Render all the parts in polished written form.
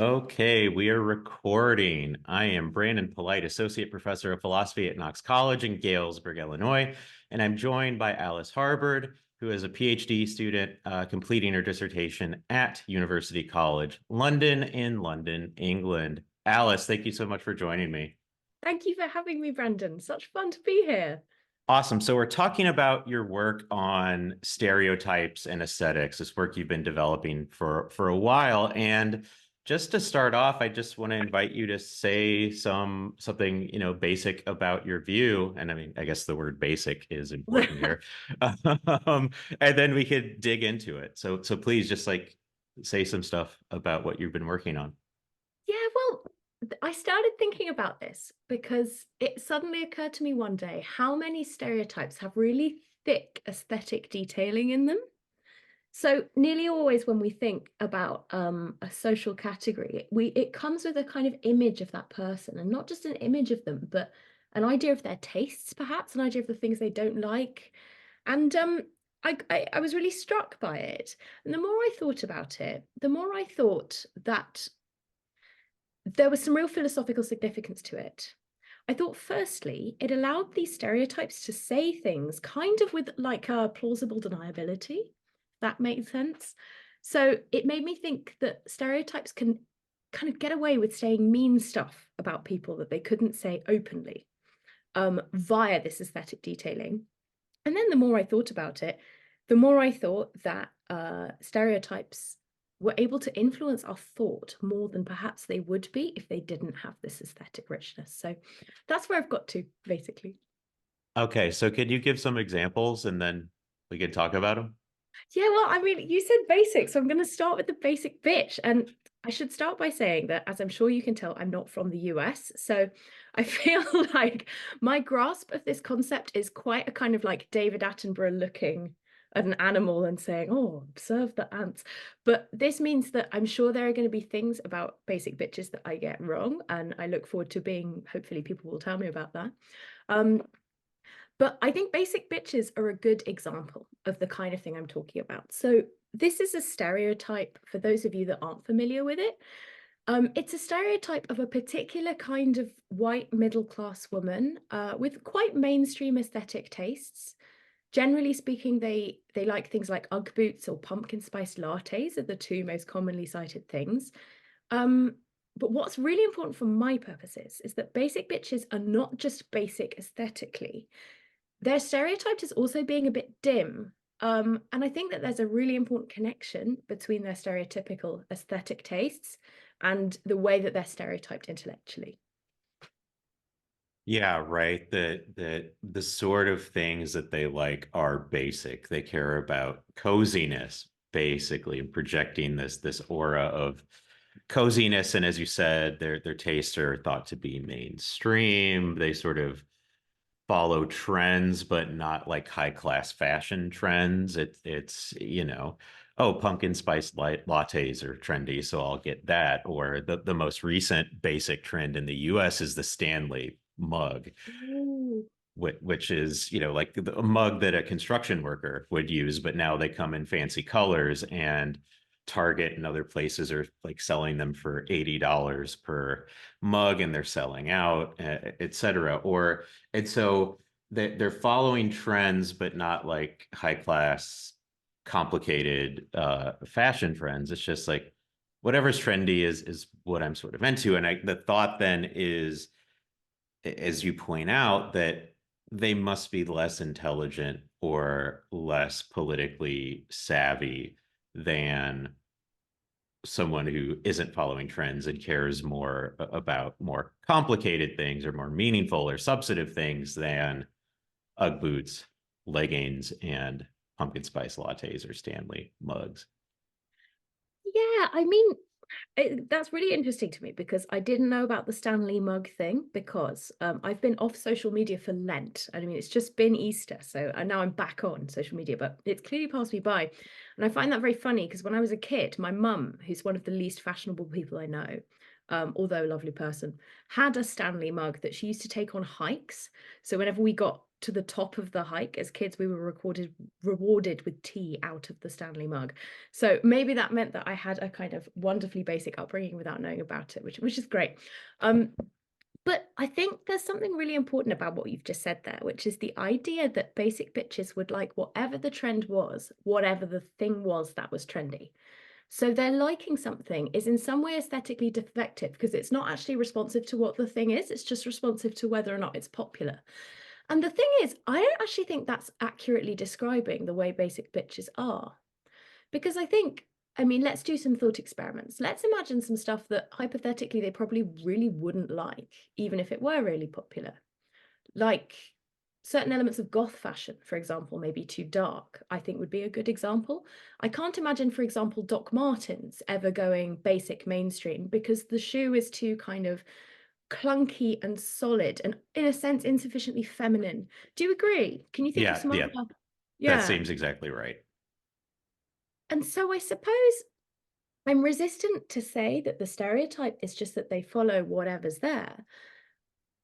Okay, we are recording. I am Brandon Polite, Associate Professor of Philosophy at Knox College in Galesburg, Illinois, and I'm joined by Alice Harberd, who is a PhD student completing her dissertation at University College, London in London, England. Alice, thank you so much for joining me. Thank you for having me, Brandon. Such fun to be here. Awesome. So we're talking about your work on stereotypes and aesthetics, this work you've been developing for a while. And just to start off, I just want to invite you to say something, basic about your view. And I mean, I guess the word basic is important here. Um, and then we could dig into it. So please just like say some stuff about what you've been working on. Yeah, well, I started thinking about this because it suddenly occurred to me one day how many stereotypes have really thick aesthetic detailing in them. So nearly always when we think about a social category, it comes with a kind of image of that person, and not just an image of them, but an idea of their tastes, perhaps, an idea of the things they don't like. And I was really struck by it. And the more I thought about it, the more I thought that there was some real philosophical significance to it. I thought, firstly, it allowed these stereotypes to say things kind of with like a plausible deniability. That makes sense. So it made me think that stereotypes can kind of get away with saying mean stuff about people that they couldn't say openly via this aesthetic detailing. And then the more I thought about it, the more I thought that stereotypes were able to influence our thought more than perhaps they would be if they didn't have this aesthetic richness. So that's where I've got to, basically. Okay, so could you give some examples and then we can talk about them? Yeah, well, I mean, you said basic, so I'm going to start with the basic bitch. And I should start by saying that, as I'm sure you can tell, I'm not from the US. So I feel like my grasp of this concept is quite a kind of like David Attenborough looking at an animal and saying, oh, observe the ants. But this means that I'm sure there are going to be things about basic bitches that I get wrong. And I look forward to being, hopefully, people will tell me about that. Um, but I think basic bitches are a good example of the kind of thing I'm talking about. So this is a stereotype for those of you that aren't familiar with it. It's a stereotype of a particular kind of white middle class woman with quite mainstream aesthetic tastes. Generally speaking, they like things like Ugg boots or pumpkin spice lattes are the two most commonly cited things. Um, but what's really important for my purposes is that basic bitches are not just basic aesthetically. They're stereotyped as also being a bit dim. And I think that there's a really important connection between their stereotypical aesthetic tastes and the way that they're stereotyped intellectually. Yeah, right. The sort of things that they like are basic. They care about coziness, basically, and projecting this aura of coziness. And as you said, their tastes are thought to be mainstream. They sort of follow trends, but not like high class fashion trends. It's oh, pumpkin spice lattes are trendy, so I'll get that. Or the most recent basic trend in the US is the Stanley mug, Ooh. which is, like a mug that a construction worker would use, but now they come in fancy colors, and Target and other places are like selling them for $80 per mug, and they're selling out, et cetera. And so they're following trends, but not like high class, complicated fashion trends. It's just like whatever's trendy is what I'm sort of into. And the thought then is, as you point out, that they must be less intelligent or less politically savvy than someone who isn't following trends and cares more about more complicated things or more meaningful or substantive things than Ugg boots, leggings, and pumpkin spice lattes or Stanley mugs. Yeah, I mean, that's really interesting to me because I didn't know about the Stanley mug thing because I've been off social media for Lent. I mean, it's just been Easter, so and now I'm back on social media, but it's clearly passed me by. And I find that very funny because when I was a kid, my mum, who's one of the least fashionable people I know, although a lovely person, had a Stanley mug that she used to take on hikes. So whenever we got to the top of the hike as kids, we were rewarded with tea out of the Stanley mug. So maybe that meant that I had a kind of wonderfully basic upbringing without knowing about it, which is great. But I think there's something really important about what you've just said there, which is the idea that basic bitches would like whatever the trend was, whatever the thing was that was trendy. So their liking something is in some way aesthetically defective because it's not actually responsive to what the thing is, it's just responsive to whether or not it's popular. And the thing is, I don't actually think that's accurately describing the way basic bitches are. Because I think, I mean, let's do some thought experiments. Let's imagine some stuff that hypothetically they probably really wouldn't like, even if it were really popular. Like certain elements of goth fashion, for example, maybe too dark, I think would be a good example. I can't imagine, for example, Doc Martens ever going basic mainstream because the shoe is too kind of clunky and solid and in a sense insufficiently feminine. Do you agree? Can you think of Yeah, some other? yeah, that Yeah. seems exactly right. And so I suppose I'm resistant to say that the stereotype is just that they follow whatever's there.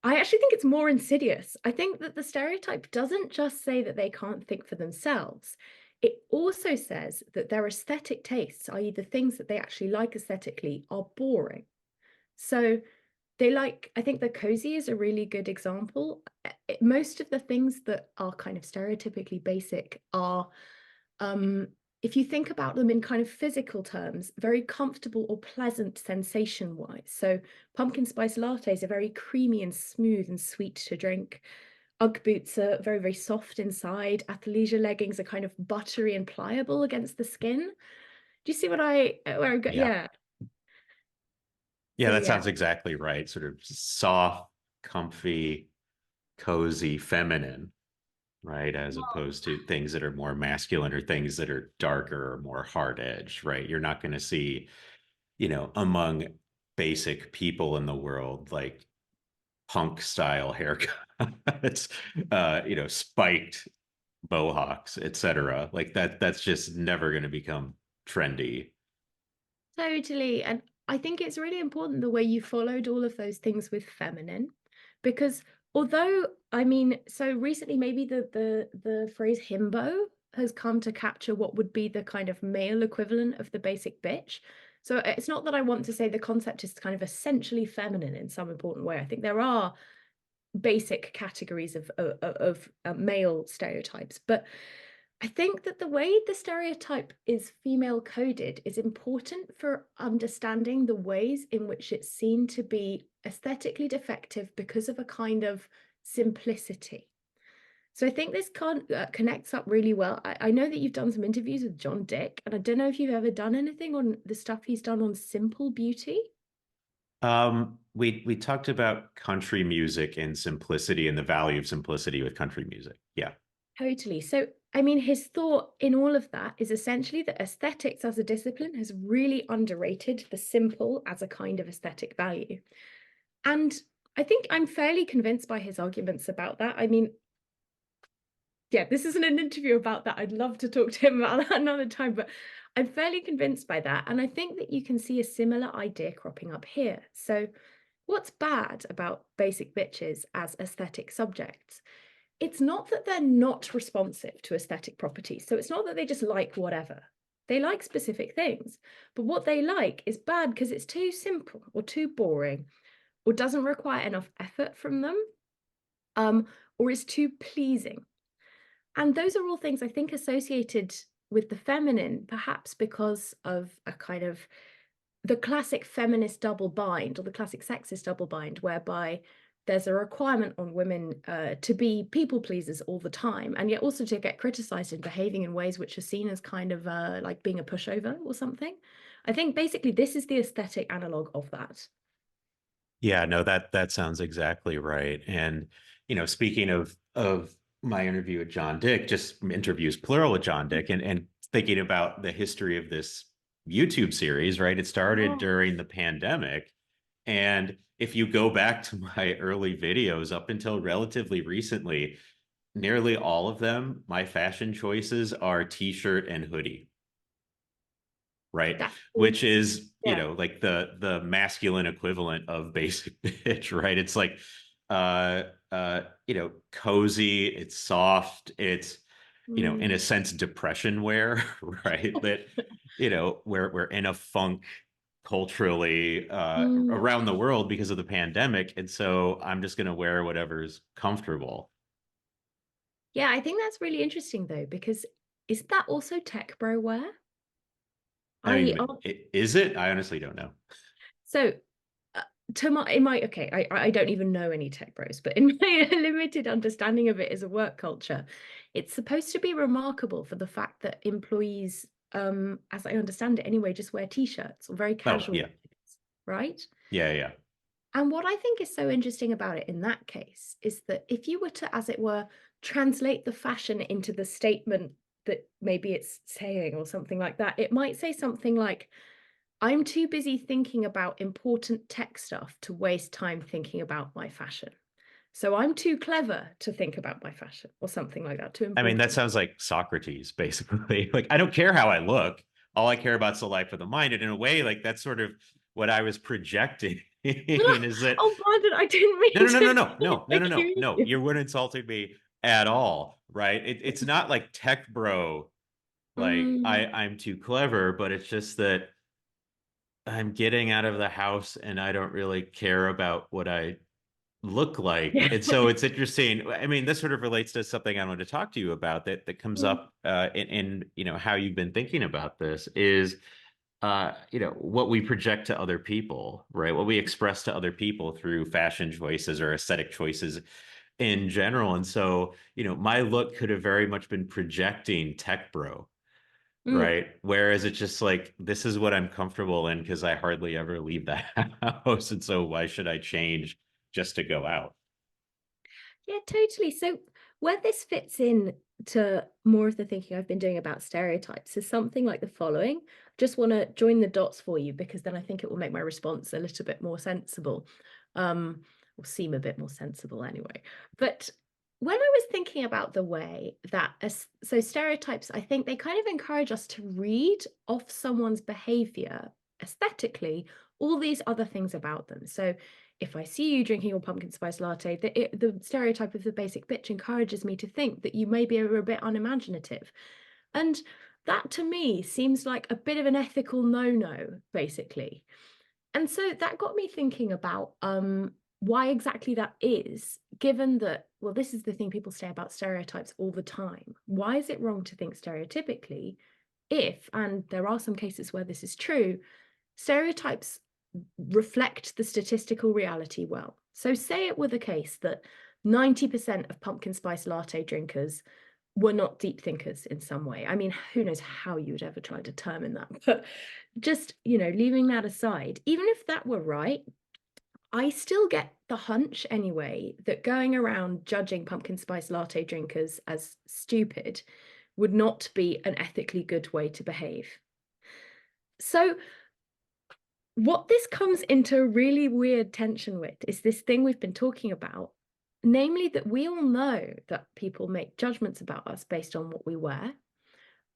I actually think it's more insidious. I think that the stereotype doesn't just say that they can't think for themselves. It also says that their aesthetic tastes, i.e., the things that they actually like aesthetically, are boring. So they like, I think the cozy is a really good example. Most of the things that are kind of stereotypically basic are if you think about them in kind of physical terms, very comfortable or pleasant sensation wise. So pumpkin spice lattes are very creamy and smooth and sweet to drink. Ugg boots are very, very soft inside. Athleisure leggings are kind of buttery and pliable against the skin. Do you see what where I go? Yeah. Yeah. Yeah, So that yeah, sounds exactly right. Sort of soft, comfy, cozy, feminine, right? As opposed to things that are more masculine or things that are darker or more hard edged, right? You're not going to see, among basic people in the world, like punk style haircuts, spiked mohawks, etc. Like that's just never going to become trendy. totally. And I think it's really important the way you followed all of those things with feminine, because although I mean, so recently maybe the phrase himbo has come to capture what would be the kind of male equivalent of the basic bitch. So it's not that I want to say the concept is kind of essentially feminine in some important way. I think there are basic categories of male stereotypes, but I think that the way the stereotype is female coded is important for understanding the ways in which it's seen to be aesthetically defective because of a kind of simplicity. So I think this connects up really well. I know that you've done some interviews with John Dick, and I don't know if you've ever done anything on the stuff he's done on simple beauty. We talked about country music and simplicity and the value of simplicity with country music. Yeah. Totally. So, I mean, his thought in all of that is essentially that aesthetics as a discipline has really underrated the simple as a kind of aesthetic value. And I think I'm fairly convinced by his arguments about that. I mean, yeah, this isn't an interview about that. I'd love to talk to him about that another time, but I'm fairly convinced by that. And I think that you can see a similar idea cropping up here. So, what's bad about basic bitches as aesthetic subjects? It's not that they're not responsive to aesthetic properties. So it's not that they just like whatever. They like specific things. But what they like is bad because it's too simple or too boring or doesn't require enough effort from them, or is too pleasing. And those are all things I think associated with the feminine, perhaps because of a kind of the classic feminist double bind or the classic sexist double bind, whereby there's a requirement on women to be people pleasers all the time, and yet also to get criticized in behaving in ways which are seen as kind of like being a pushover or something. I think basically this is the aesthetic analog of that. Yeah, no, that sounds exactly right. And speaking of my interview with John Dick, just interviews plural with John Dick, and thinking about the history of this YouTube series, right? It started Oh, during the pandemic, and if you go back to my early videos up until relatively recently, nearly all of them, my fashion choices are t-shirt and hoodie, right? That Which is, is, yeah. like the masculine equivalent of basic bitch, right? It's like cozy, it's soft, it's in a Mm. sense depression wear, right? That we're in a funk culturally Mm. around the world because of the pandemic, and so I'm just going to wear whatever's comfortable. Yeah, I think that's really interesting though, because is that also tech bro wear? I I mean, is it? I honestly don't know. so uh, to my in my okay, I don't even know any tech bros, but in my limited understanding of it as a work culture, it's supposed to be remarkable for the fact that employees, as I understand it anyway, just wear t-shirts or very Oh casual yeah, things, right? yeah, yeah. And what I think is so interesting about it in that case is that if you were to, as it were, translate the fashion into the statement that maybe it's saying or something like that, it might say something like, I'm too busy thinking about important tech stuff to waste time thinking about my fashion. So I'm too clever to think about my fashion or something like that, too I mean, that important. sounds like Socrates, basically. Like, I don't care how I look. All I care about is the life of the mind. And in a way, like that's sort of what I was projecting is that Oh, pardon, I didn't no, mean no, no, no, to no, no, no, no, no, accuse no. you. You weren't insulting me at all, right? It's not like tech bro, like Mm, I'm too clever, but it's just that I'm getting out of the house and I don't really care about what I look like. yeah. And so it's interesting. I mean, this sort of relates to something I wanted to talk to you about that comes Mm, up in how you've been thinking about this is what we project to other people, right? What we express to other people through fashion choices or aesthetic choices in general. And so, my look could have very much been projecting tech bro, mm. right? Whereas it's just like, this is what I'm comfortable in because I hardly ever leave the house. And so why should I change just to go out? Yeah, totally. So where this fits in to more of the thinking I've been doing about stereotypes is something like the following. Just want to join the dots for you because then I think it will make my response a little bit more sensible, or seem a bit more sensible anyway. But when I was thinking about the way that, so stereotypes, I think they kind of encourage us to read off someone's behavior aesthetically, all these other things about them. So if I see you drinking your pumpkin spice latte, the stereotype of the basic bitch encourages me to think that you maybe are a bit unimaginative. And that to me seems like a bit of an ethical no-no, basically. And so that got me thinking about why exactly that is, given that, well, this is the thing people say about stereotypes all the time. Why is it wrong to think stereotypically if, and there are some cases where this is true, stereotypes reflect the statistical reality well? So, say it were the case that 90% of pumpkin spice latte drinkers were not deep thinkers in some way. I mean, who knows how you would ever try to determine that? But just, leaving that aside, even if that were right, I still get the hunch anyway that going around judging pumpkin spice latte drinkers as stupid would not be an ethically good way to behave. So, what this comes into really weird tension with is this thing we've been talking about, namely that we all know that people make judgments about us based on what we wear.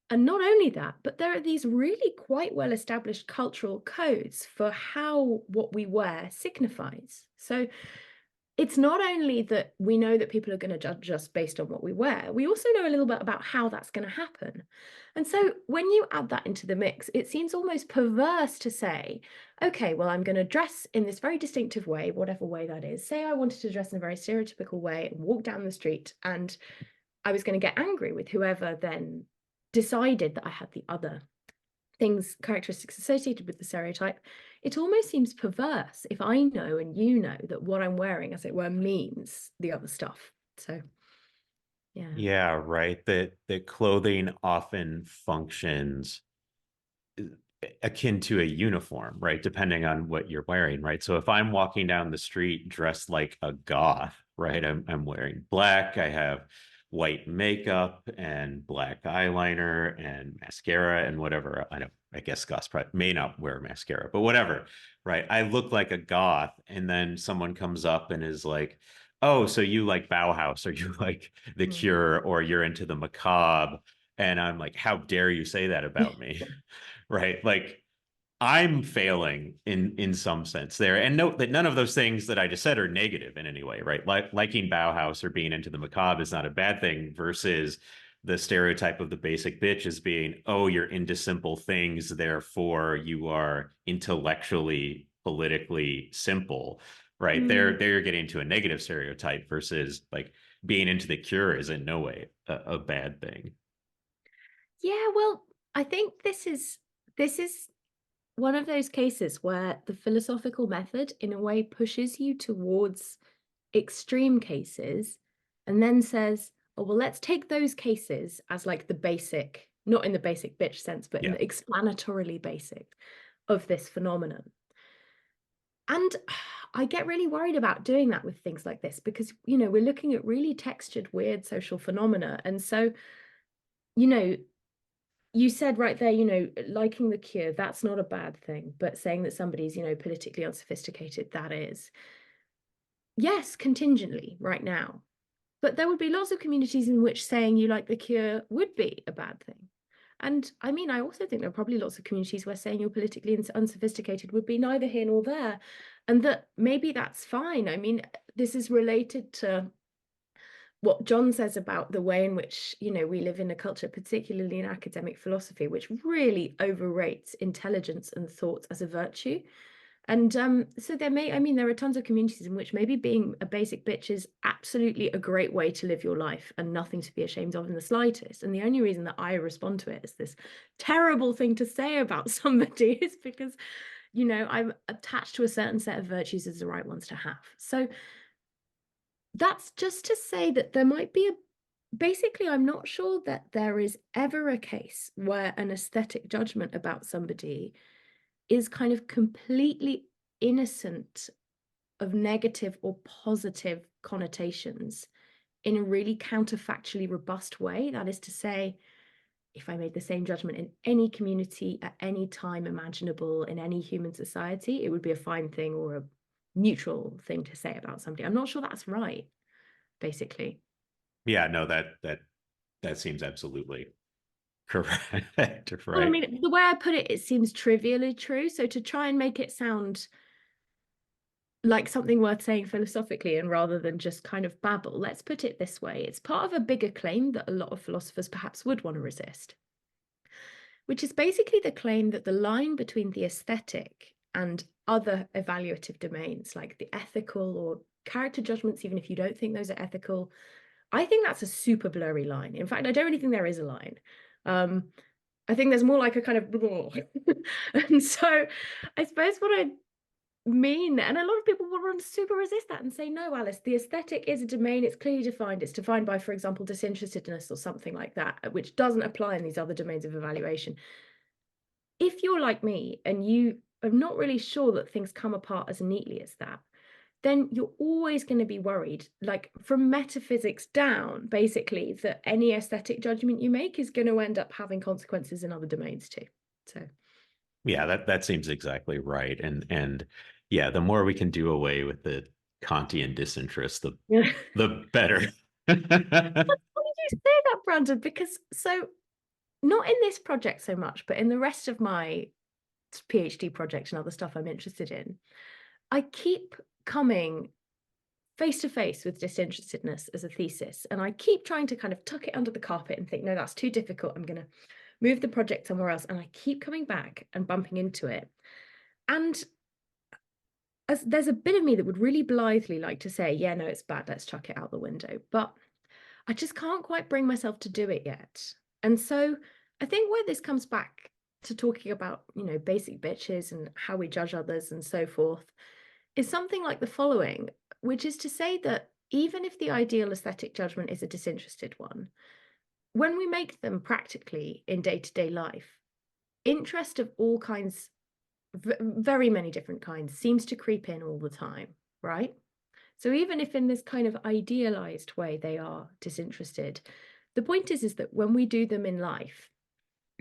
And not only that, but there are these really quite well established cultural codes for how what we wear signifies. So it's not only that we know that people are going to judge us based on what we wear, we also know a little bit about how that's going to happen. And so when you add that into the mix, it seems almost perverse to say, okay, well, I'm going to dress in this very distinctive way, whatever way that is. Say I wanted to dress in a very stereotypical way and walk down the street, and I was going to get angry with whoever then decided that I had the other things, characteristics associated with the stereotype. It almost seems perverse if I know and you know that what I'm wearing, as it were, means the other stuff. So, yeah. Yeah, right. That clothing often functions akin to a uniform, right? Depending on what you're wearing, right? So if I'm walking down the street dressed like a goth, right? I'm wearing black, I have white makeup and black eyeliner and mascara and whatever. I guess goths probably may not wear mascara, but whatever, right? I look like a goth, and then someone comes up and is like, oh, so you like Bauhaus, or you like The Mm. Cure, or you're into the macabre. And I'm like, how dare you say that about me? right? Like I'm failing in some sense there. And note that none of those things that I just said are negative in any way, right? Like liking Bauhaus or being into the macabre is not a bad thing versus the stereotype of the basic bitch as being, oh, you're into simple things, therefore you are intellectually, politically simple, right? Mm. They're getting to a negative stereotype versus like being into the cure is in no way a bad thing. Yeah, well, I think this is one of those cases where the philosophical method in a way pushes you towards extreme cases and then says, oh, well, let's take those cases as like the basic, not in the basic bitch sense, but in Yeah. the explanatorily basic of this phenomenon. And I get really worried about doing that with things like this because, we're looking at really textured, weird social phenomena. And so, you know, you said right there, liking the cure, that's not a bad thing. But saying that somebody's, politically unsophisticated, that is. Yes, contingently right now. But there would be lots of communities in which saying you like the cure would be a bad thing. And I mean, I also think there are probably lots of communities where saying you're politically unsophisticated would be neither here nor there. And that maybe that's fine. I mean, this is related to what John says about the way in which, we live in a culture, particularly in academic philosophy, which really overrates intelligence and thought as a virtue. And so there are tons of communities in which maybe being a basic bitch is absolutely a great way to live your life and nothing to be ashamed of in the slightest. And the only reason that I respond to it as this terrible thing to say about somebody is because, I'm attached to a certain set of virtues as the right ones to have. So that's just to say that there might be basically, I'm not sure that there is ever a case where an aesthetic judgment about somebody is kind of completely innocent of negative or positive connotations in a really counterfactually robust way. That is to say, if I made the same judgment in any community at any time imaginable in any human society, it would be a fine thing or a neutral thing to say about somebody. I'm not sure that's right, basically. Yeah, no, that seems absolutely correct, Well, I right? mean, the way I put it, it seems trivially true. So to try and make it sound like something worth saying philosophically and rather than just kind of babble, let's put it this way. It's part of a bigger claim that a lot of philosophers perhaps would want to resist, which is basically the claim that the line between the aesthetic and other evaluative domains, like the ethical or character judgments, even if you don't think those are ethical, I think that's a super blurry line. In fact, I don't really think there is a line. Um, I think there's more like a kind of and so I suppose what I mean, and a lot of people will super resist that and say, no, Alice, the aesthetic is a domain, it's clearly defined. It's defined by, for example, disinterestedness or something like that, which doesn't apply in these other domains of evaluation. If you're like me and you are not really sure that things come apart as neatly as that, then you're always going to be worried, like from metaphysics down, basically, that any aesthetic judgment you make is going to end up having consequences in other domains too. So Yeah, that seems exactly right. And yeah, the more we can do away with the Kantian disinterest, yeah. the better. Why did you say that, Brandon? Because so not in this project so much, but in the rest of my PhD project and other stuff I'm interested in, I keep coming face to face with disinterestedness as a thesis. And I keep trying to kind of tuck it under the carpet and think, no, that's too difficult. I'm going to move the project somewhere else. And I keep coming back and bumping into it. And there's a bit of me that would really blithely like to say, yeah, no, it's bad. Let's chuck it out the window. But I just can't quite bring myself to do it yet. And so I think where this comes back to talking about, basic bitches and how we judge others and so forth is something like the following, which is to say that even if the ideal aesthetic judgment is a disinterested one, when we make them practically in day-to-day life, interest of all kinds, very many different kinds, seems to creep in all the time, right? So even if in this kind of idealized way they are disinterested, the point is that when we do them in life,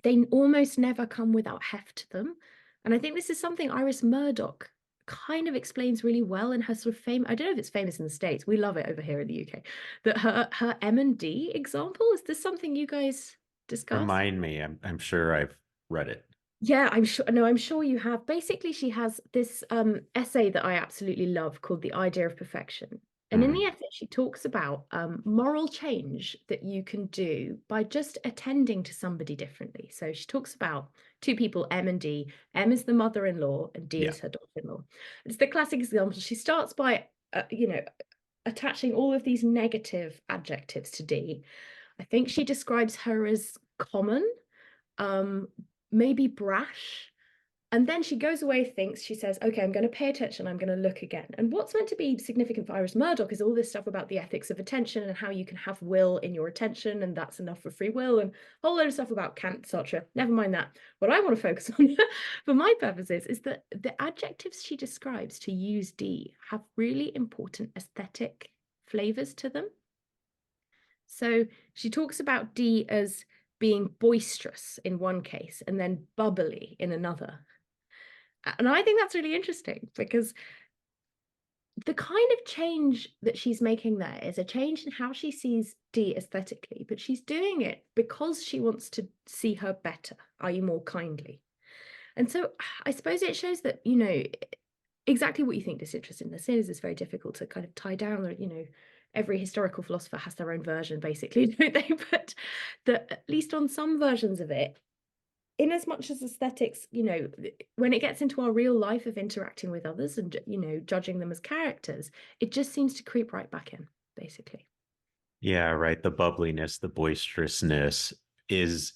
they almost never come without heft to them. And I think this is something Iris Murdoch kind of explains really well in her sort of fame. I don't know if it's famous in the States. We love it over here in the UK. That her M&D example, is this something you guys discuss? Remind me, I'm sure I've read it. Yeah, I'm sure. No, I'm sure you have. Basically, she has this essay that I absolutely love called The Idea of Perfection. And in the Mhm. essay, she talks about moral change that you can do by just attending to somebody differently. So she talks about two people, M and D. M is the mother-in-law, and D Yeah. is her daughter-in-law. It's the classic example. She starts by, attaching all of these negative adjectives to D. I think she describes her as common, um, maybe brash. And then she goes away, thinks, she says, okay, I'm going to pay attention, I'm going to look again. And what's meant to be significant for Iris Murdoch is all this stuff about the ethics of attention and how you can have will in your attention, and that's enough for free will, and a whole load of stuff about Kant, Sartre. Never mind that. What I want to focus on for my purposes is that the adjectives she describes to use D have really important aesthetic flavors to them. So she talks about D as being boisterous in one case and then bubbly in another. And I think that's really interesting because the kind of change that she's making there is a change in how she sees D aesthetically, but she's doing it because she wants to see her better, i.e., more kindly. And so I suppose it shows that, exactly what you think disinterestedness is very difficult to kind of tie down. Every historical philosopher has their own version, basically, don't they? But that at least on some versions of it, in as much as aesthetics, when it gets into our real life of interacting with others and, judging them as characters, it just seems to creep right back in, basically. Yeah, right. The bubbliness, the boisterousness is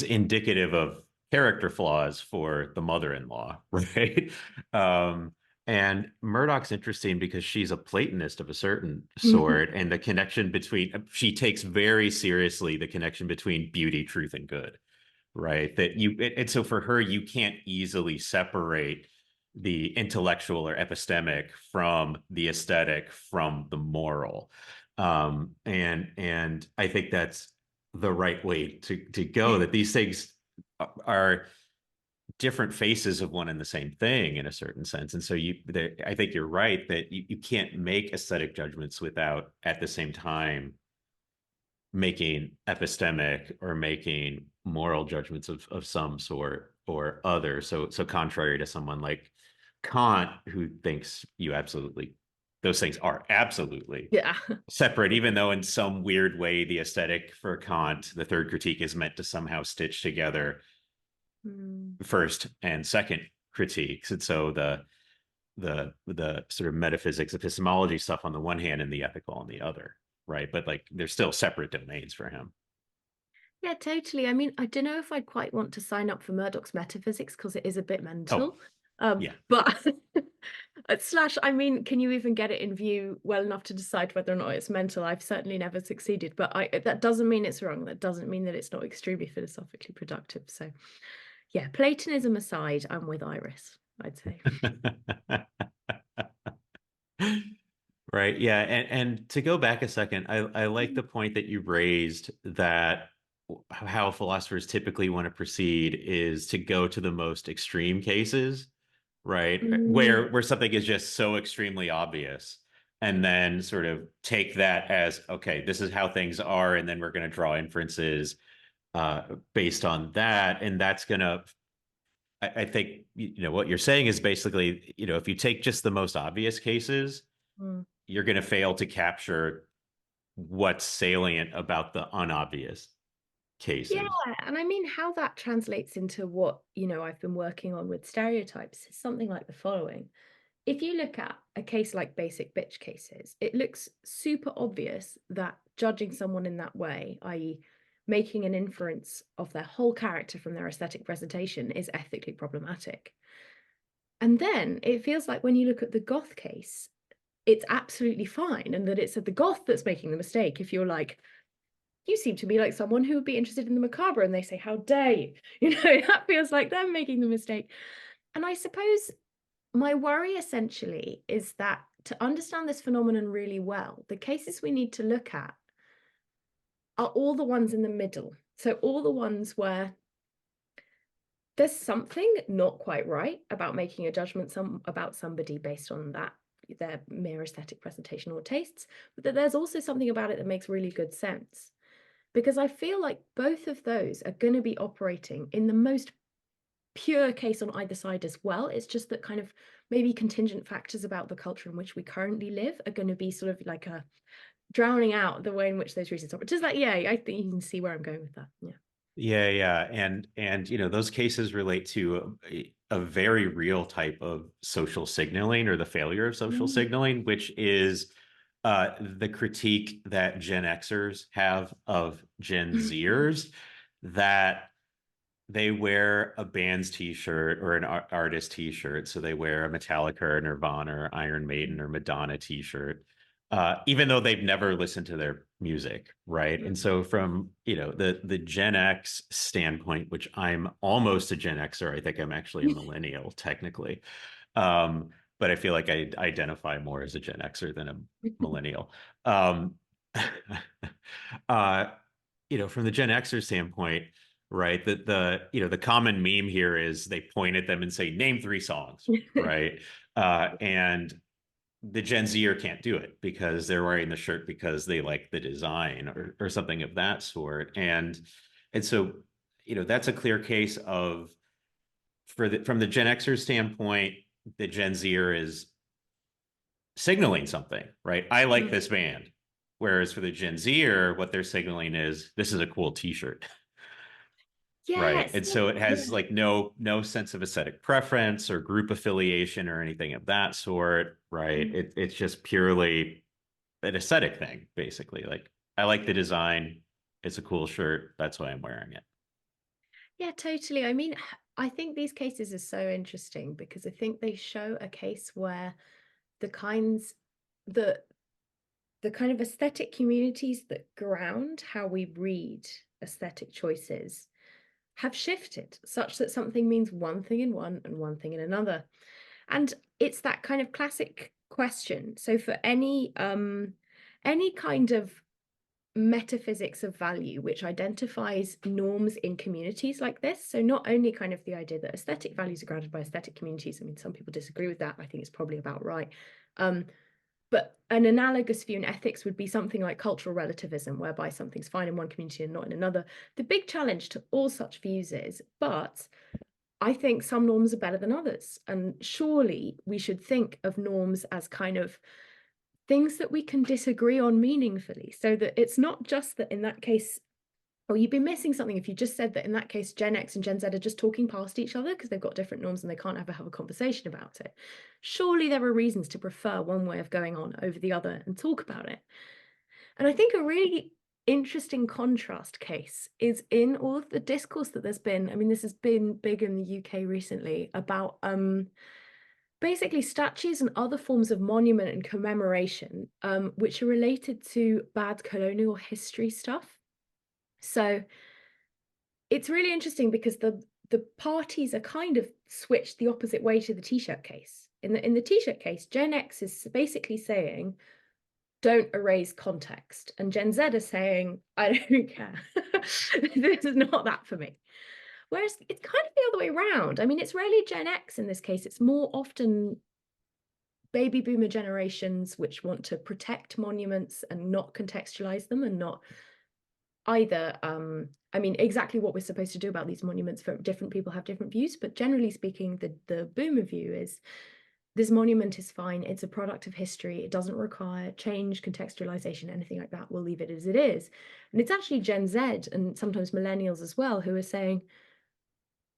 indicative of character flaws for the mother-in-law, right? Um, and Murdoch's interesting because she's a Platonist of a certain Mhm. sort, and the connection between she takes very seriously the connection between beauty, truth, and good, right? And so for her, you can't easily separate the intellectual or epistemic from the aesthetic from the moral. And I think that's the right way to go, that these things are different faces of one and the same thing in a certain sense. And so I think you're right that you can't make aesthetic judgments without at the same time making epistemic or making moral judgments of some sort or other. So contrary to someone like Kant, who thinks you absolutely those things are absolutely Yeah. separate, even though in some weird way the aesthetic for Kant, the third critique, is meant to somehow stitch together Mm. first and second critiques. And so the sort of metaphysics, epistemology stuff on the one hand and the ethical on the other, right? But like they're still separate domains for him. Yeah, totally. I mean, I don't know if I'd quite want to sign up for Murdoch's metaphysics because it is a bit Oh, mental. yeah. But slash, I mean, can you even get it in view well enough to decide whether or not it's mental? I've certainly never succeeded, but that doesn't mean it's wrong. That doesn't mean that it's not extremely philosophically productive. So yeah, Platonism aside, I'm with Iris, I'd say. Right. Yeah. And to go back a second, I like the point that you raised that how philosophers typically want to proceed is to go to the most extreme cases, right? Mm, Where something is just so extremely obvious, and then sort of take that as, okay, this is how things are, and then we're going to draw inferences based on that. And that's going to, I think, what you're saying is basically, if you take just the most obvious cases, mm. you're going to fail to capture what's salient about the unobvious Yeah, cases. and I mean how that translates into what, I've been working on with stereotypes is something like the following. If you look at a case like basic bitch cases, it looks super obvious that judging someone in that way, i.e., making an inference of their whole character from their aesthetic presentation, is ethically problematic. And then it feels like when you look at the goth case, it's absolutely fine, and that it's the goth that's making the mistake. If you're like, you seem to me like someone who would be interested in the macabre, and they say, how dare you? That feels like them making the mistake. And I suppose my worry essentially is that to understand this phenomenon really well, the cases we need to look at are all the ones in the middle. So all the ones where there's something not quite right about making a judgment about somebody based on that their mere aesthetic presentation or tastes, but that there's also something about it that makes really good sense. Because I feel like both of those are going to be operating in the most pure case on either side as well. It's just that kind of maybe contingent factors about the culture in which we currently live are going to be sort of like a drowning out the way in which those reasons are. Just like, yeah, I think you can see where I'm going with that. Yeah. Yeah. And those cases relate to a very real type of social signaling, or the failure of social Mm. signaling, which is the critique that Gen Xers have of Gen Zers, that they wear a band's t-shirt or an artist t-shirt. So they wear a Metallica or Nirvana or Iron Maiden or Madonna t-shirt, even though they've never listened to their music, right? And so from the Gen X standpoint, which I'm almost a Gen Xer, I think I'm actually a millennial technically, but I feel like I identify more as a Gen Xer than a millennial. Um, uh, from the Gen Xer standpoint, right? The common meme here is they point at them and say, "Name 3 songs," right? And the Gen Zer can't do it because they're wearing the shirt because they like the design, or something of that sort. And so, that's a clear case of, from the Gen Xer standpoint, the Gen Zer is signaling something, right? I like this band. Whereas for the Gen Zer, what they're signaling is, this is a cool t-shirt. Right. Yes. And so it has Yeah. like no sense of aesthetic preference or group affiliation or anything of that sort. Right. It's just purely an aesthetic thing, basically. Like, I like the design. It's a cool shirt. That's why I'm wearing it. Yeah, totally. I mean, I think these cases are so interesting because I think they show a case where the kinds the the kind of aesthetic communities that ground how we read aesthetic choices have shifted such that something means one thing in one and one thing in another. And it's that kind of classic question. So for any kind of metaphysics of value which identifies norms in communities like this, so not only kind of the idea that aesthetic values are grounded by aesthetic communities. I mean, some people disagree with that. I think it's probably about right. But an analogous view in ethics would be something like cultural relativism, whereby something's fine in one community and not in another. The big challenge to all such views is, but I think some norms are better than others. And surely we should think of norms as kind of things that we can disagree on meaningfully, so that it's not just that in that case, or you'd be missing something if you just said that in that case, Gen X and Gen Z are just talking past each other because they've got different norms and they can't ever have a conversation about it. Surely there are reasons to prefer one way of going on over the other and talk about it. And I think a really interesting contrast case is in all of the discourse that there's been. I mean, this has been big in the UK recently about basically statues and other forms of monument and commemoration, which are related to bad colonial history stuff. So it's really interesting because the parties are kind of switched the opposite way to the t-shirt case. In the t-shirt case, Gen X is basically saying, don't erase context. And Gen Z is saying, I don't care. This is not that for me. Whereas it's kind of the other way around. I mean, it's rarely Gen X in this case. It's more often baby boomer generations which want to protect monuments and not contextualize them and not either I mean, exactly what we're supposed to do about these monuments, for different people have different views, but generally speaking, the boomer view is this monument is fine, it's a product of history, it doesn't require change, contextualization, anything like that, we'll leave it as it is. And it's actually Gen Z and sometimes millennials as well who are saying,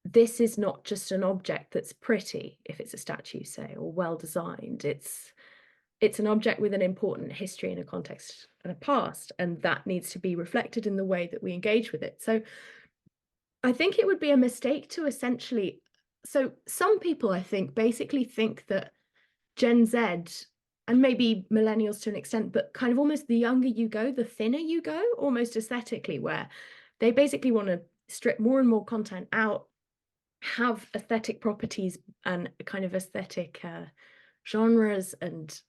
this is not just an object that's pretty, if it's a statue, say, or well designed, it's an object with an important history and a context and a past, and that needs to be reflected in the way that we engage with it. So I think it would be a mistake to essentially, so some people I think basically think that Gen Z and maybe millennials to an extent, but kind of almost the younger you go, the thinner you go, almost aesthetically, where they basically want to strip more and more content out, have aesthetic properties and kind of aesthetic genres and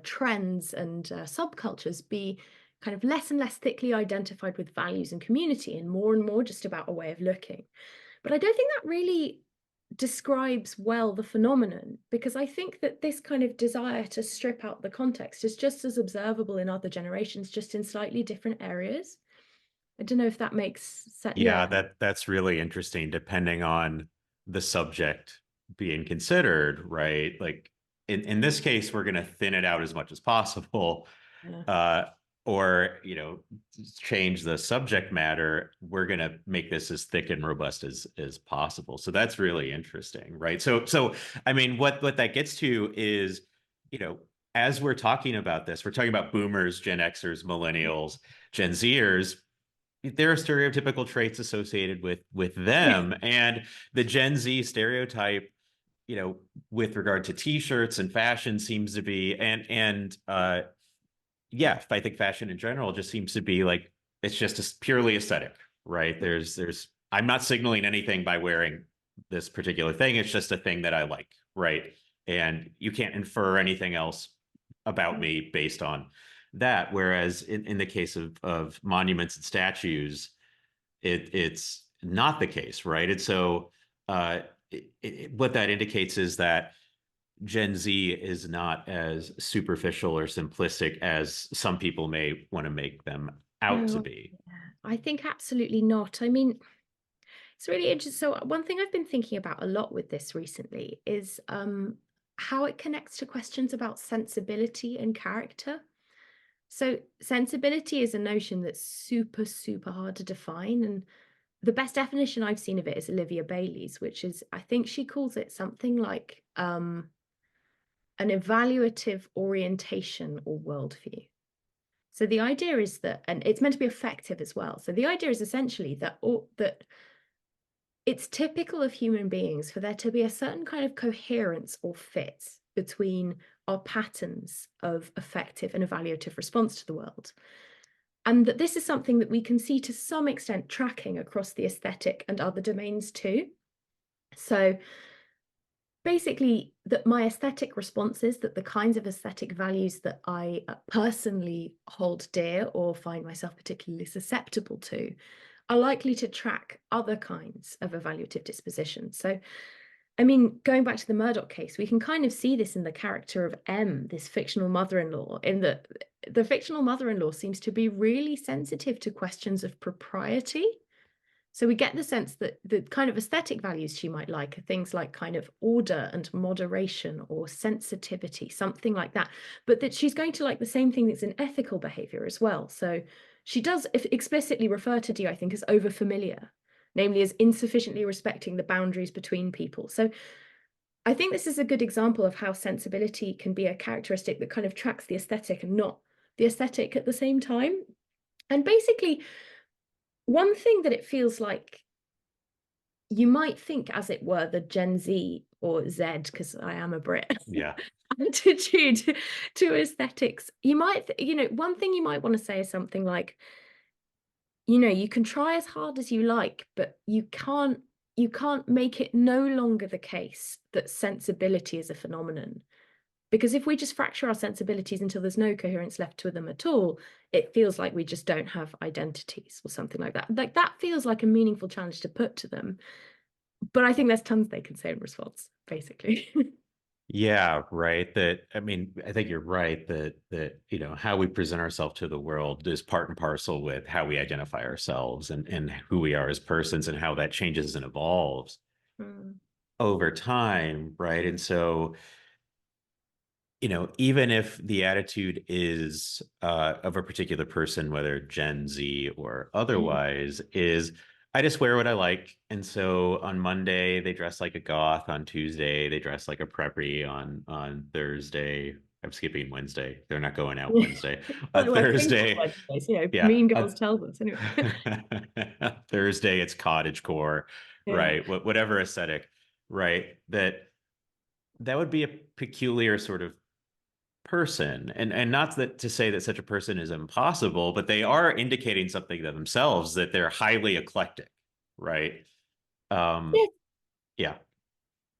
trends and subcultures be kind of less and less thickly identified with values and community and more just about a way of looking. But I don't think that really describes well the phenomenon, because I think that this kind of desire to strip out the context is just as observable in other generations, just in slightly different areas. I don't know if that makes sense. Yeah, Yeah. that's really interesting, depending on the subject being considered, right? Like in this case, we're going to thin it out as much as possible, Yeah. uh, or change the subject matter. We're going to make this as thick and robust as possible. So that's really interesting, right? So I mean, what that gets to is, as we're talking about this, we're talking about boomers, Gen Xers, millennials, Gen Zers. There are stereotypical traits associated with them, and the Gen Z stereotype, with regard to t-shirts and fashion seems to be, and yeah, I think fashion in general just seems to be like, it's just purely aesthetic, right? I'm not signaling anything by wearing this particular thing. It's just a thing that I like, right? And you can't infer anything else about me based on that. Whereas in the case of monuments and statues, it's not the case, right? And so what that indicates is that Gen Z is not as superficial or simplistic as some people may want to make them out to No, be. yeah, I think absolutely not. I mean, it's really interesting. So one thing I've been thinking about a lot with this recently is how it connects to questions about sensibility and character. So sensibility is a notion that's super, super hard to define. And the best definition I've seen of it is Olivia Bailey's, which is, I think she calls it something like an evaluative orientation or worldview. So the idea is that, and it's meant to be effective as well. So the idea is essentially that it's typical of human beings for there to be a certain kind of coherence or fit between our patterns of effective and evaluative response to the world. And that this is something that we can see to some extent tracking across the aesthetic and other domains too. So basically, that my aesthetic responses, that the kinds of aesthetic values that I personally hold dear or find myself particularly susceptible to, are likely to track other kinds of evaluative disposition. So, I mean, going back to the Murdoch case, we can kind of see this in the character of M, this fictional mother-in-law, in that the fictional mother-in-law seems to be really sensitive to questions of propriety. So we get the sense that the kind of aesthetic values she might like are things like kind of order and moderation or sensitivity, something like that. But that she's going to like the same thing that's in ethical behavior as well. So she does explicitly refer to D, I think, as overfamiliar, namely as insufficiently respecting the boundaries between people. So I think this is a good example of how sensibility can be a characteristic that kind of tracks the aesthetic and not the aesthetic at the same time. And basically, one thing that it feels like you might think, as it were, the Gen Z or Z, because I am a Brit, Yeah. attitude to aesthetics. You might, one thing you might want to say is something like, you can try as hard as you like, but you can't make it no longer the case that sensibility is a phenomenon. Because if we just fracture our sensibilities until there's no coherence left to them at all, it feels like we just don't have identities or something like that. Like that feels like a meaningful challenge to put to them. But I think there's tons they can say in response, basically. Yeah, right. I mean, I think you're right that how we present ourselves to the world is part and parcel with how we identify ourselves and who we are as persons and how that changes and evolves Mm, over time, right? And so, even if the attitude is of a particular person, whether Gen Z or mm. otherwise, is I just wear what I like. And so on Monday they dress like a goth. On Tuesday they dress like a preppy. On Thursday, I'm skipping Wednesday. They're not going out Wednesday. On Well, we're thankful Thursday, Wednesdays, yeah. Mean Girls tells us anyway. Thursday it's cottage core, Yeah. right? Whatever aesthetic, right? That would be a peculiar sort of person, and not that to say that such a person is impossible, but they are indicating something to themselves, that they're highly eclectic, right? um Yeah. yeah.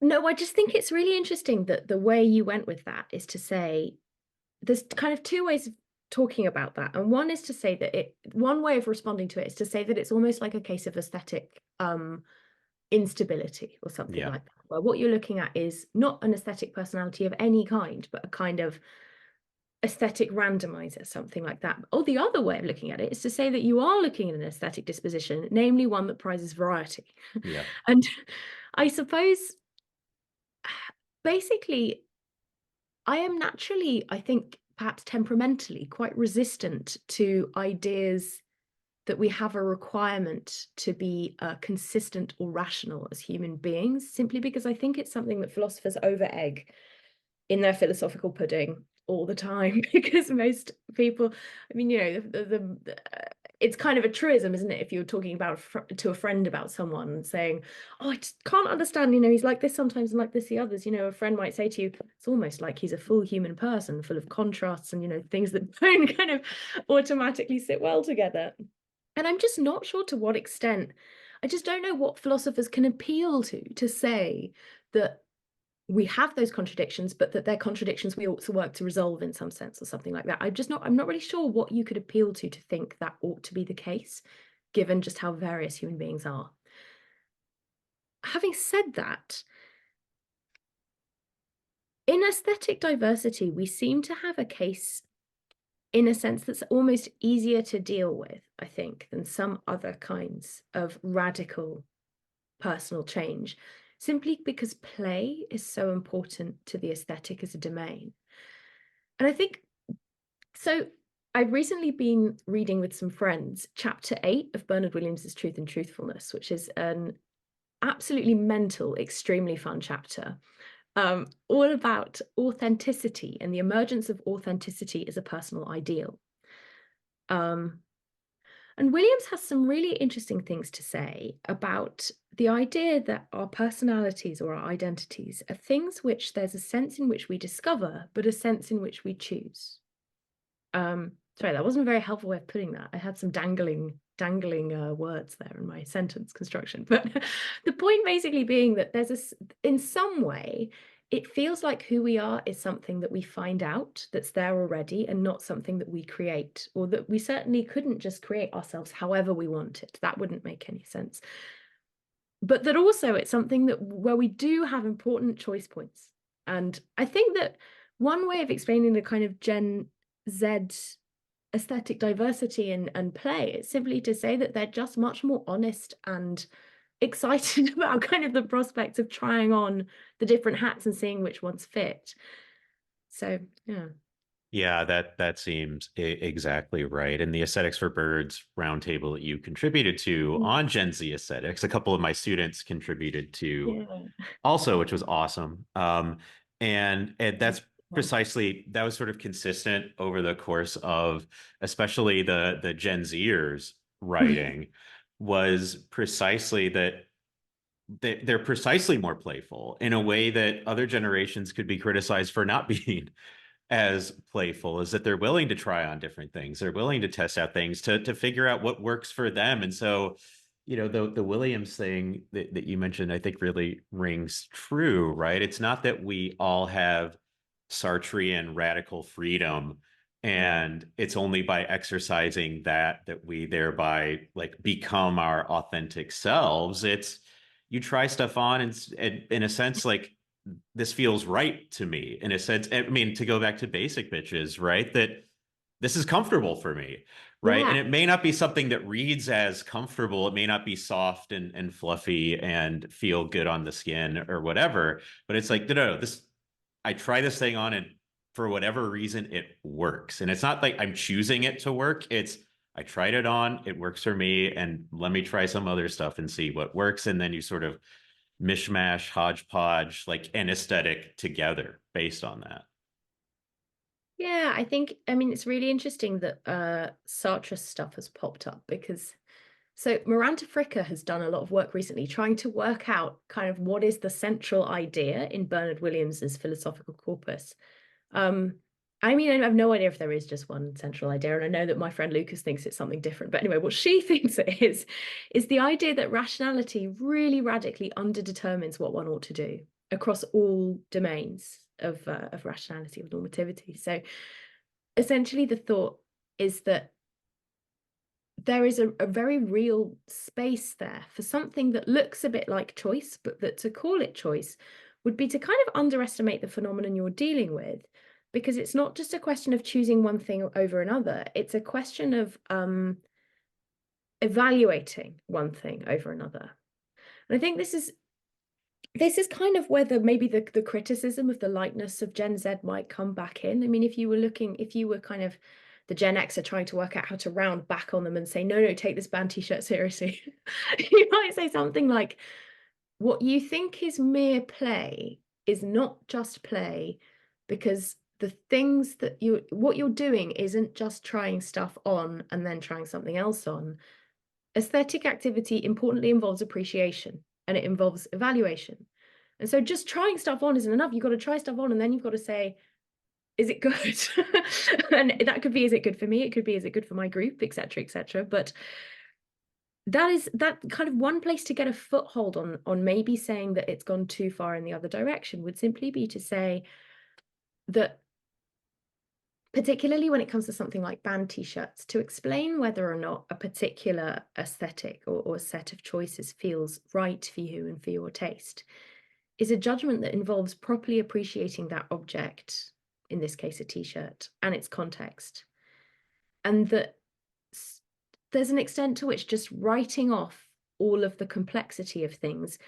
No, I just think it's really interesting that the way you went with that is to say there's kind of two ways of talking about that. And one is to say that one way of responding to it is to say that it's almost like a case of aesthetic instability or something Yeah. like that, where what you're looking at is not an aesthetic personality of any kind, but a kind of aesthetic randomizer, something like that. Or the other way of looking at it is to say that you are looking at an aesthetic disposition, namely one that prizes variety. Yeah. And I suppose basically I am naturally, I think, perhaps temperamentally quite resistant to ideas that we have a requirement to be consistent or rational as human beings, simply because I think it's something that philosophers over egg in their philosophical pudding all the time. Because most people, I mean, you know, it's kind of a truism, isn't it? If you're talking about to a friend about someone and saying, "Oh, I just can't understand, you know, he's like this sometimes and like this the others," you know, a friend might say to you, "It's almost like he's a full human person, full of contrasts and, you know, things that don't kind of automatically sit well together." And I'm just not sure to what extent, I just don't know what philosophers can appeal to say that we have those contradictions, but that they're contradictions we ought to work to resolve in some sense or something like that. I'm not really sure what you could appeal to think that ought to be the case, given just how various human beings are. Having said that, in aesthetic diversity, we seem to have a case in a sense that's almost easier to deal with, I think, than some other kinds of radical personal change, simply because play is so important to the aesthetic as a domain. And I think so. I've recently been reading with some friends chapter 8 of Bernard Williams's Truth and Truthfulness, which is an absolutely mental, extremely fun chapter, all about authenticity and the emergence of authenticity as a personal ideal. Um, And Williams has some really interesting things to say about the idea that our personalities or our identities are things which there's a sense in which we discover, but a sense in which we choose. Sorry, that wasn't a very helpful way of putting that. I had some dangling words there in my sentence construction. But the point basically being that in some way, it feels like who we are is something that we find out that's there already and not something that we create, or that we certainly couldn't just create ourselves however we want it. That wouldn't make any sense. But that also it's something that where we do have important choice points. And I think that one way of explaining the kind of Gen Z aesthetic diversity and play is simply to say that they're just much more honest and excited about kind of the prospect of trying on the different hats and seeing which ones fit. So yeah. Yeah, that seems exactly right. And the Aesthetics for Birds roundtable that you contributed to on Gen Z aesthetics, a couple of my students contributed to Yeah. also, which was awesome. And that's precisely, that was sort of consistent over the course of especially the Gen Zers writing, was precisely that they're precisely more playful in a way that other generations could be criticized for not being as playful, is that they're willing to try on different things. They're willing to test out things to figure out what works for them. And so, you know, the Williams thing that you mentioned, I think really rings true, right? It's not that we all have Sartrean radical freedom, and it's only by exercising that we thereby like become our authentic selves. It's you try stuff on and in a sense like this feels right to me in a sense. I mean, to go back to basic bitches, right? That this is comfortable for me, right? Yeah. And it may not be something that reads as comfortable. It may not be soft and fluffy and feel good on the skin or whatever, but it's like, no, this, I try this thing on and for whatever reason, it works. And it's not like I'm choosing it to work. It's, I tried it on, it works for me, and let me try some other stuff and see what works. And then you sort of mishmash, hodgepodge, like an aesthetic together based on that. Yeah, I think, I mean, it's really interesting that Sartre stuff has popped up because so Miranda Fricker has done a lot of work recently trying to work out kind of what is the central idea in Bernard Williams's philosophical corpus. Um, I mean, I have no idea if there is just one central idea, and I know that my friend Lucas thinks it's something different. But anyway, what she thinks it is the idea that rationality really radically underdetermines what one ought to do across all domains of rationality, of normativity. So essentially, the thought is that there is a very real space there for something that looks a bit like choice, but that to call it choice would be to kind of underestimate the phenomenon you're dealing with, because it's not just a question of choosing one thing over another. It's a question of evaluating one thing over another. And I think this is this is kind of where maybe the criticism of the likeness of Gen Z might come back in. I mean, if you were kind of the Gen Xer trying to work out how to round back on them and say, no, take this band t-shirt seriously, you might say something like, what you think is mere play is not just play, because the things that what you're doing isn't just trying stuff on and then trying something else on. Aesthetic activity importantly involves appreciation, and it involves evaluation. And so just trying stuff on isn't enough. You've got to try stuff on, and then you've got to say, is it good? And that could be, is it good for me? It could be, is it good for my group, etc., etc. But that kind of one place to get a foothold on maybe saying that it's gone too far in the other direction would simply be to say that, particularly when it comes to something like band t-shirts, to explain whether or not a particular aesthetic or a set of choices feels right for you and for your taste is a judgment that involves properly appreciating that object, in this case a t-shirt, and its context. And that there's an extent to which just writing off all of the complexity of things,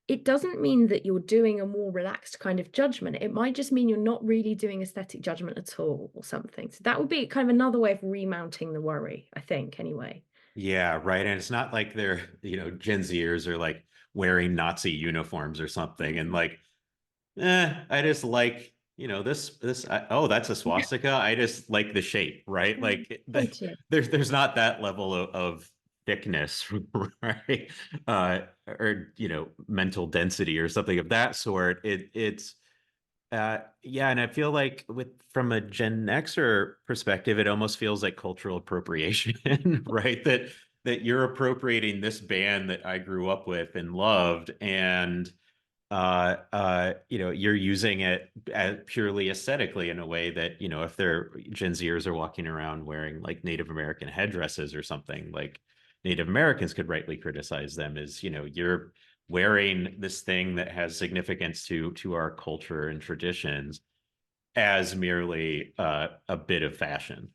it doesn't mean that you're doing a more relaxed kind of judgment. It might just mean you're not really doing aesthetic judgment at all or something. So that would be kind of another way of remounting the worry, I think, anyway. Yeah, right. And it's not like they're, Gen Zers are like wearing Nazi uniforms or something. And like, I just like, oh, that's a swastika. I just like the shape, right? Like Totally. there's not that level of thickness, right? Or, mental density or something of that sort. Yeah, and I feel like from a Gen Xer perspective, it almost feels like cultural appropriation, right? That you're appropriating this band that I grew up with and loved, and you're using it purely aesthetically in a way that, if their Gen Zers are walking around wearing like Native American headdresses or something, like Native Americans could rightly criticize them as, you're wearing this thing that has significance to our culture and traditions as merely a bit of fashion.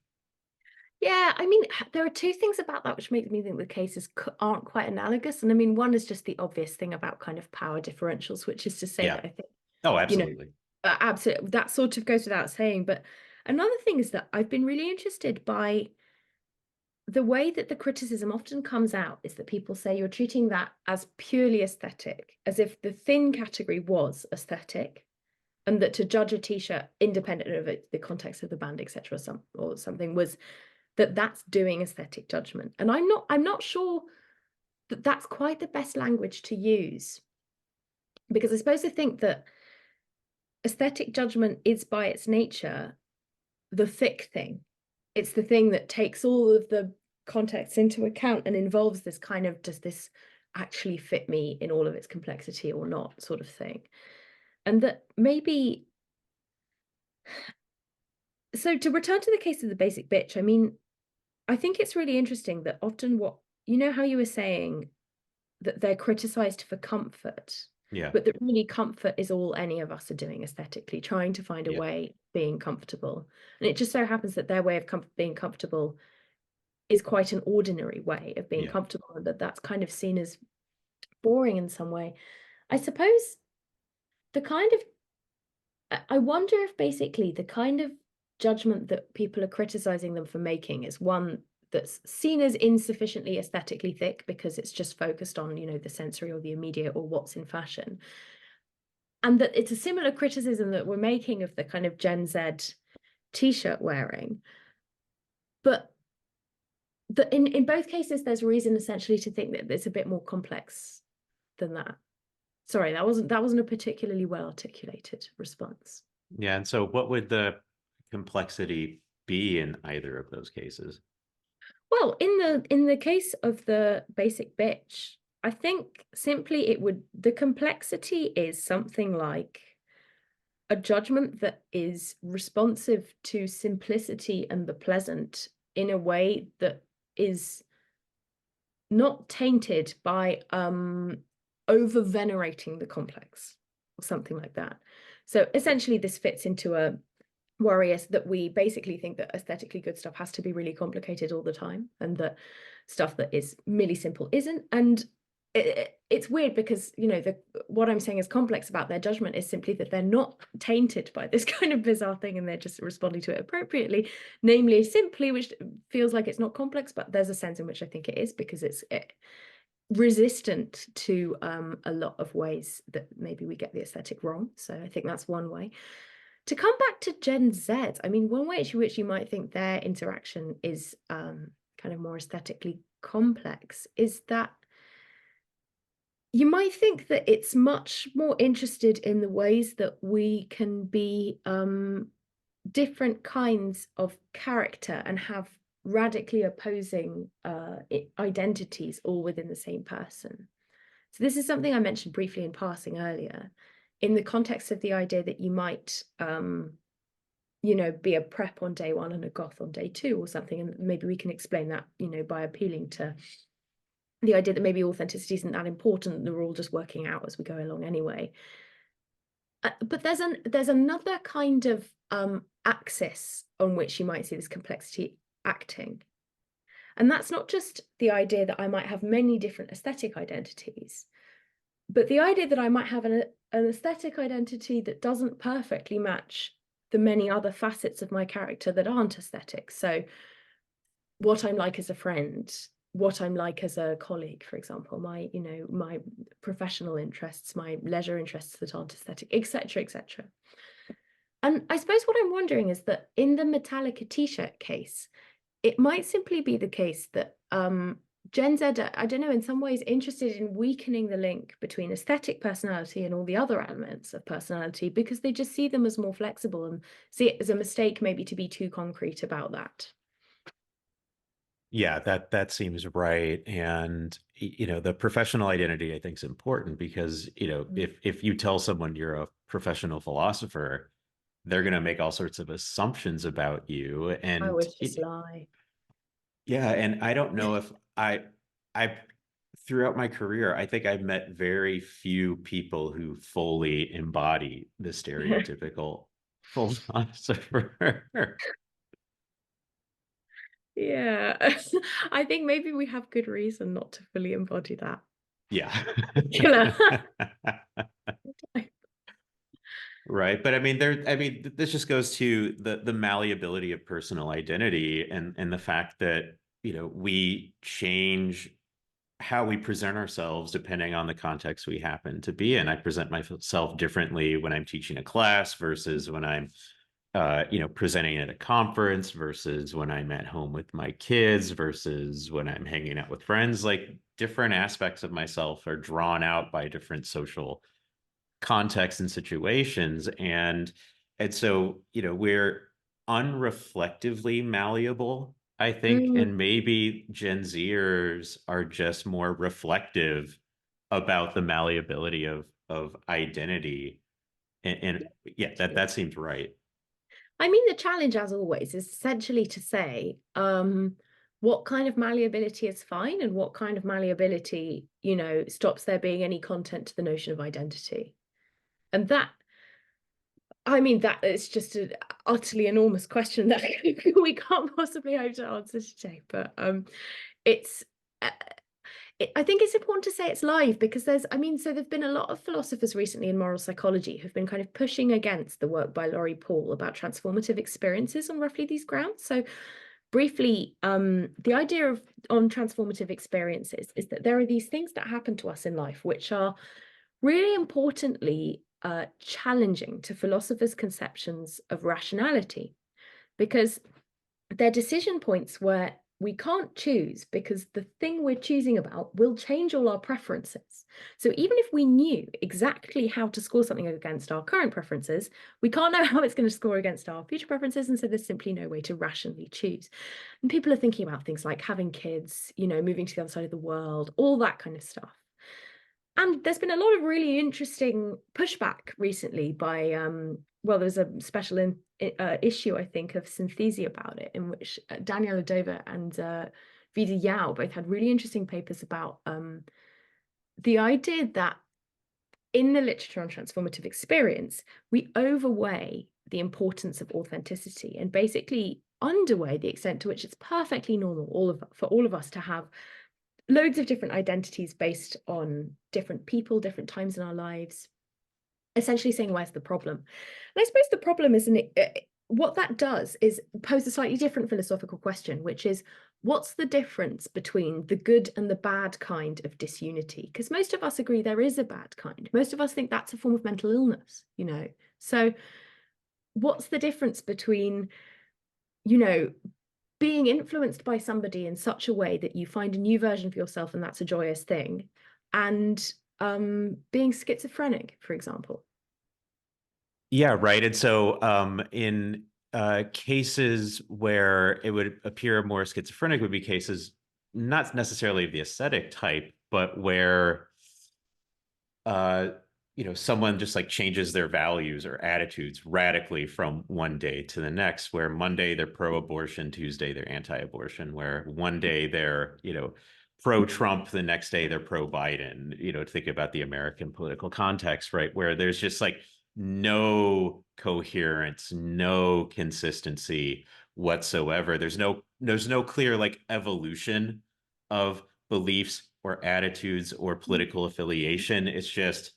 Yeah, I mean, there are two things about that which make me think the cases aren't quite analogous. And I mean, one is just the obvious thing about kind of power differentials, which is to say Yeah. that I think, Oh, you know, absolutely. absolutely, that sort of goes without saying. But another thing is that I've been really interested by the way that the criticism often comes out is that people say you're treating that as purely aesthetic, as if the thin category was aesthetic, and that to judge a t-shirt independent of the context of the band, etc., or something was that's doing aesthetic judgment. And I'm not sure that that's quite the best language to use, because I suppose I think that aesthetic judgment is by its nature the thick thing. It's the thing that takes all of the context into account and involves this kind of, does this actually fit me in all of its complexity or not, sort of thing. And that maybe, so to return to the case of the basic bitch, I mean, I think it's really interesting that often how you were saying that they're criticized for comfort, Yeah. but that really comfort is all any of us are doing aesthetically, trying to find a Yeah. way of being comfortable. And it just so happens that their way of being comfortable is quite an ordinary way of being Yeah. comfortable, and that's kind of seen as boring in some way. I suppose the kind of, I wonder if basically the kind of judgment that people are criticizing them for making is one that's seen as insufficiently aesthetically thick because it's just focused on, the sensory or the immediate or what's in fashion. And that it's a similar criticism that we're making of the kind of Gen Z t-shirt wearing. But in both cases, there's reason essentially to think that it's a bit more complex than that. Sorry, that wasn't a particularly well articulated response. Yeah. And so what would the complexity be in either of those cases? Well, in the case of the basic bitch, I think simply the complexity is something like a judgment that is responsive to simplicity and the pleasant in a way that is not tainted by over venerating the complex or something like that. So essentially this fits into a worry us that we basically think that aesthetically good stuff has to be really complicated all the time, and that stuff that is merely simple isn't. And it's weird because, you know, what I'm saying is complex about their judgment is simply that they're not tainted by this kind of bizarre thing, and they're just responding to it appropriately, namely simply, which feels like it's not complex, but there's a sense in which I think it is, because it's resistant to a lot of ways that maybe we get the aesthetic wrong. So I think that's one way. To come back to Gen Z, I mean, one way in which you might think their interaction is kind of more aesthetically complex is that you might think that it's much more interested in the ways that we can be different kinds of character and have radically opposing identities all within the same person. So this is something I mentioned briefly in passing earlier, in the context of the idea that you might, you know, be a prep on day one and a goth on day two or something. And maybe we can explain that, you know, by appealing to the idea that maybe authenticity isn't that important, that we're all just working out as we go along anyway. But there's another kind of axis on which you might see this complexity acting. And that's not just the idea that I might have many different aesthetic identities, but the idea that I might have an aesthetic identity that doesn't perfectly match the many other facets of my character that aren't aesthetic. So what I'm like as a friend, what I'm like as a colleague, for example, my, you know, my professional interests, my leisure interests that aren't aesthetic, etc., etc. And I suppose what I'm wondering is that in the Metallica t-shirt case, it might simply be the case that Gen Z, I don't know, in some ways interested in weakening the link between aesthetic personality and all the other elements of personality, because they just see them as more flexible and see it as a mistake maybe to be too concrete about that. Yeah, that seems right. And you know, the professional identity I think is important because, you know, if you tell someone you're a professional philosopher, they're going to make all sorts of assumptions about you. I And would just lie. yeah, and I don't know if I throughout my career, I think I've met very few people who fully embody the stereotypical philosopher. Yeah, I think maybe we have good reason not to fully embody that. Yeah. Killer. Right. But I mean, this just goes to the malleability of personal identity and the fact that, you know, we change how we present ourselves depending on the context we happen to be in. I present myself differently when I'm teaching a class versus when I'm you know, presenting at a conference versus when I'm at home with my kids versus when I'm hanging out with friends. Like different aspects of myself are drawn out by different social contexts and situations. And so, you know, we're unreflectively malleable, I think, Mm, and maybe Gen Zers are just more reflective about the malleability of identity. And yeah, that seems right. I mean, the challenge, as always, is essentially to say what kind of malleability is fine and what kind of malleability, you know, stops there being any content to the notion of identity. And that, I mean, that is just an utterly enormous question that we can't possibly hope to answer today. But it's, uh, I think it's important to say it's live because I mean, so there've been a lot of philosophers recently in moral psychology who've been kind of pushing against the work by Laurie Paul about transformative experiences on roughly these grounds. So briefly, the idea of on transformative experiences is that there are these things that happen to us in life which are really importantly challenging to philosophers' conceptions of rationality, because they're decision points where we can't choose because the thing we're choosing about will change all our preferences. So even if we knew exactly how to score something against our current preferences, we can't know how it's going to score against our future preferences. And so there's simply no way to rationally choose. And people are thinking about things like having kids, you know, moving to the other side of the world, all that kind of stuff. And there's been a lot of really interesting pushback recently by, well, there's a special issue, I think, of Synthesia about it, in which Daniela Dover and Vida Yao both had really interesting papers about the idea that in the literature on transformative experience, we overweigh the importance of authenticity and basically underweigh the extent to which it's perfectly normal for all of us to have loads of different identities based on different people, different times in our lives, essentially saying, where's the problem? And I suppose the problem is, what that does is pose a slightly different philosophical question, which is, what's the difference between the good and the bad kind of disunity? Because most of us agree there is a bad kind. Most of us think that's a form of mental illness, you know? So what's the difference between, you know, being influenced by somebody in such a way that you find a new version of yourself and that's a joyous thing, and being schizophrenic, for example? Yeah, right. And so in cases where it would appear more schizophrenic would be cases not necessarily of the aesthetic type, but where uh, someone just like changes their values or attitudes radically from one day to the next, where Monday they're pro-abortion, Tuesday they're anti-abortion, where one day they're, pro-Trump, the next day they're pro-Biden, to think about the American political context, right? Where there's just like no coherence, no consistency whatsoever. There's no clear like evolution of beliefs or attitudes or political affiliation. It's just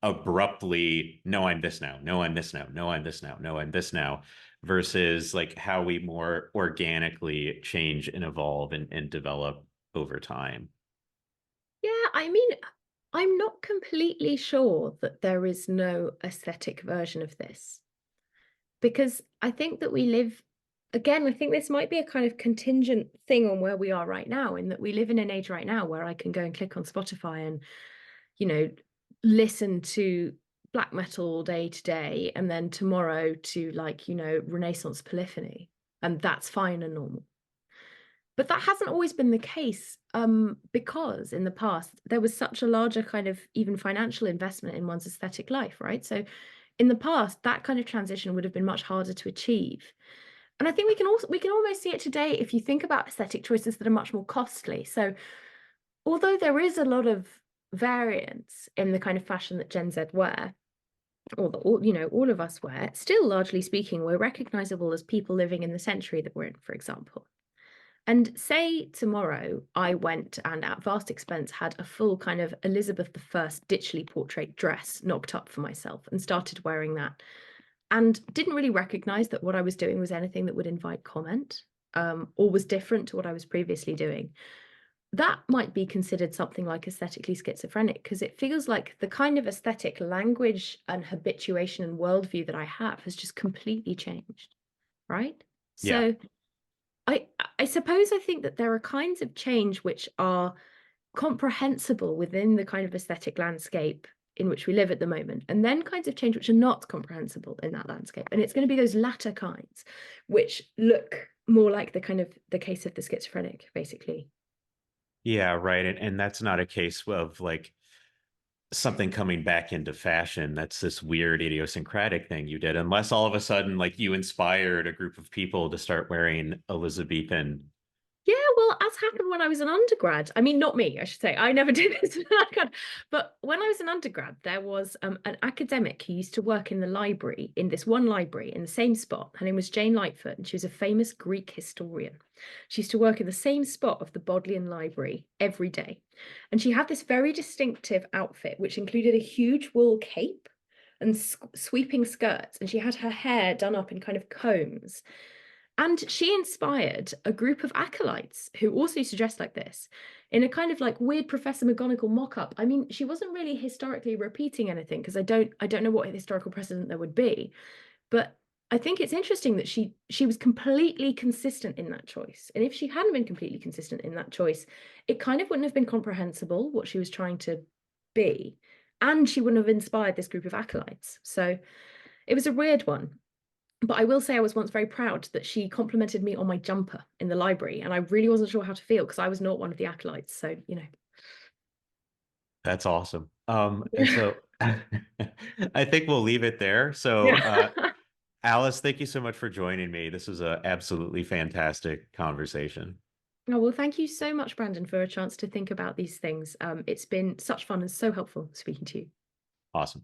abruptly, no, I'm this now, no, I'm this now, no, I'm this now, no, I'm this now, versus like how we more organically change and evolve and develop over time. Yeah, I mean, I'm not completely sure that there is no aesthetic version of this, because I think that we live, again, I think this might be a kind of contingent thing on where we are right now, in that we live in an age right now where I can go and click on Spotify and, you know, listen to black metal all day today, and then tomorrow to, like, you know, Renaissance polyphony, and that's fine and normal. But that hasn't always been the case, because in the past there was such a larger kind of even financial investment in one's aesthetic life, right? So in the past, that kind of transition would have been much harder to achieve. And I think we can almost see it today if you think about aesthetic choices that are much more costly. So although there is a lot of variance in the kind of fashion that Gen Z wear, or that all of us wear, still largely speaking, we're recognizable as people living in the century that we're in, for example. And say tomorrow I went and at vast expense had a full kind of Elizabeth I Ditchley portrait dress knocked up for myself and started wearing that, and didn't really recognize that what I was doing was anything that would invite comment, or was different to what I was previously doing. That might be considered something like aesthetically schizophrenic, because it feels like the kind of aesthetic language and habituation and worldview that I have has just completely changed, right? Yeah. So I I suppose I think that there are kinds of change which are comprehensible within the kind of aesthetic landscape in which we live at the moment, and then kinds of change which are not comprehensible in that landscape. And it's going to be those latter kinds which look more like the kind of the case of the schizophrenic, basically. Yeah, right. And that's not a case of like something coming back into fashion. That's this weird idiosyncratic thing you did, unless all of a sudden like you inspired a group of people to start wearing Elizabethan. Yeah, well, as happened when I was an undergrad. I mean, not me, I should say. I never did this as an undergrad. But when I was an undergrad, there was an academic who used to work in the library, in this one library in the same spot. Her name was Jane Lightfoot, and she was a famous Greek historian. She used to work in the same spot of the Bodleian Library every day. And she had this very distinctive outfit, which included a huge wool cape and sweeping skirts. And she had her hair done up in kind of combs. And she inspired a group of acolytes who also used to dress like this in a kind of like weird Professor McGonagall mock-up. I mean, she wasn't really historically repeating anything, because I don't know what historical precedent there would be. But I think it's interesting that she was completely consistent in that choice. And if she hadn't been completely consistent in that choice, it kind of wouldn't have been comprehensible what she was trying to be. And she wouldn't have inspired this group of acolytes. So it was a weird one. But I will say I was once very proud that she complimented me on my jumper in the library, and I really wasn't sure how to feel because I was not one of the acolytes. So, you know. That's awesome. And so I think we'll leave it there. So Yeah. Alice, thank you so much for joining me. This was a absolutely fantastic conversation. Oh, well, thank you so much, Brandon, for a chance to think about these things. It's been such fun and so helpful speaking to you. Awesome.